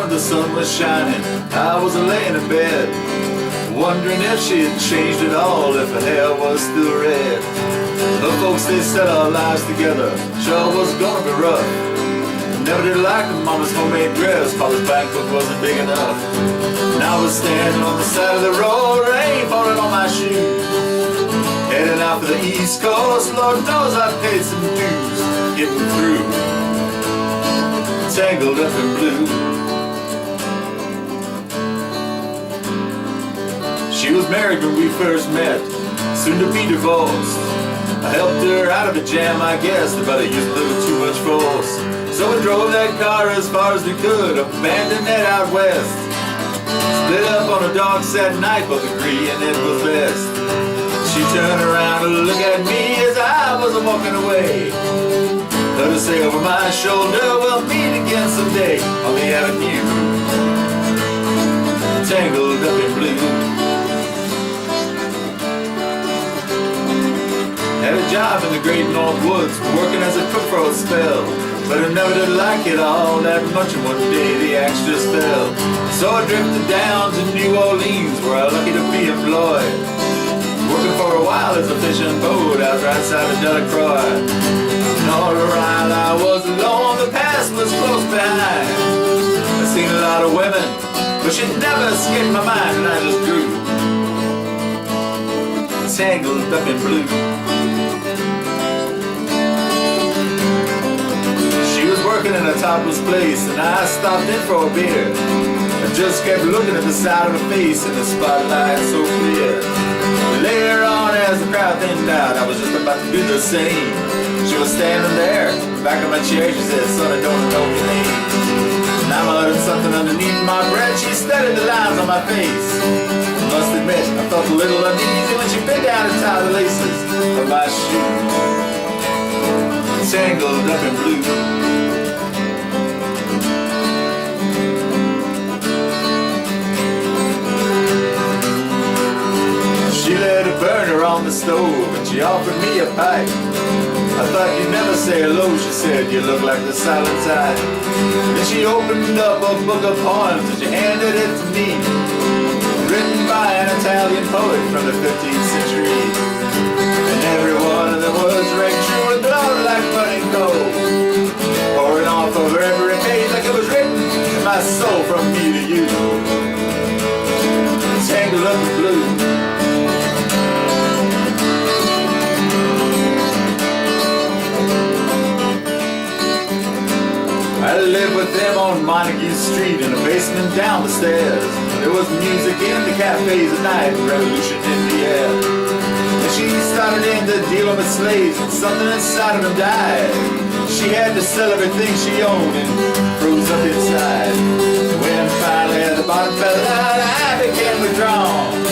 morning the sun was shining. I was laying in bed, wondering if she had changed at all, if her hair was still red. The folks, they said our lives together sure was gonna be rough. Never did like mama's homemade dress, papa's bank book wasn't big enough. And I was standing on the side of the road, rain falling on my shoes, heading out for the East Coast. Lord knows I paid some dues getting through, tangled up in blue. She was married when we first met, soon to be divorced. I helped her out of a jam, I guess, but I used a little too much force. So we drove that car as far as we could, abandoned it out west. Split up on a dark sad night, both agreeing it was best. She turned around to look at me as I was walking away. Heard her say over my shoulder, we'll meet again someday on the avenue, tangled up in blue. Had a job in the great North Woods, working as a cook for a spell, but I never did like it all that much, and one day the axe just fell. So I drifted down to New Orleans, where I was lucky to be employed, working for a while as a fishing boat out right side of Delacroix. And all around I was alone, the past was close behind. I seen a lot of women, but she never escaped my mind, and I just grew tangled up in blue. Working in a topless place, and I stopped in for a beer. I just kept looking at the side of her face in the spotlight so clear. Later on, as the crowd thinned out, I was just about to do the same. She was standing there, back of my chair. She said, "Son, I don't know your name." And I muttered something underneath my breath. She studied the lines on my face. I must admit, I felt a little uneasy when she bent down and tied the laces of my shoe, tangled up in blue. She let a burner on the stove and she offered me a pipe. I thought you'd never say hello, she said, you look like the silent type. Then she opened up a book of poems and she handed it to me, written by an Italian poet from the 15th century. And every one of the words rang true and glowed like burning gold, pouring off over every page like it was written in my soul from me to you, tangled up in blue. I lived with them on Montague Street in a basement down the stairs. There was music in the cafes at night, revolution in the air. And she started in the dealing with slaves, and something inside of him died. She had to sell everything she owned and froze up inside. When finally at the bottom fell out, I became withdrawn.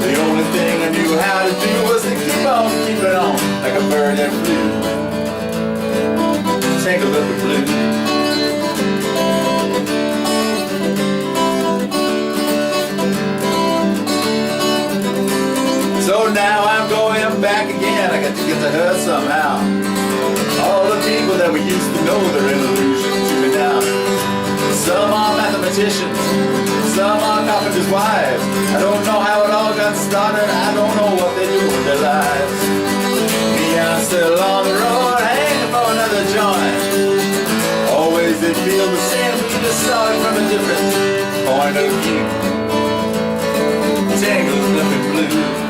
The only thing I knew how to do was to keep on keeping on, like a bird that flew, tangled up in blue. So now I'm going back again, I got to get to her somehow. All the people that we used to know, they're an illusion to me now. Some are mathematicians, some are carpenters' wives. I don't know how it all got started, I don't know what they do with their lives. Me, I'm still on the road, hanging for another joint. Always they feel the same, we just saw it from a different point of view, tangled up in blue.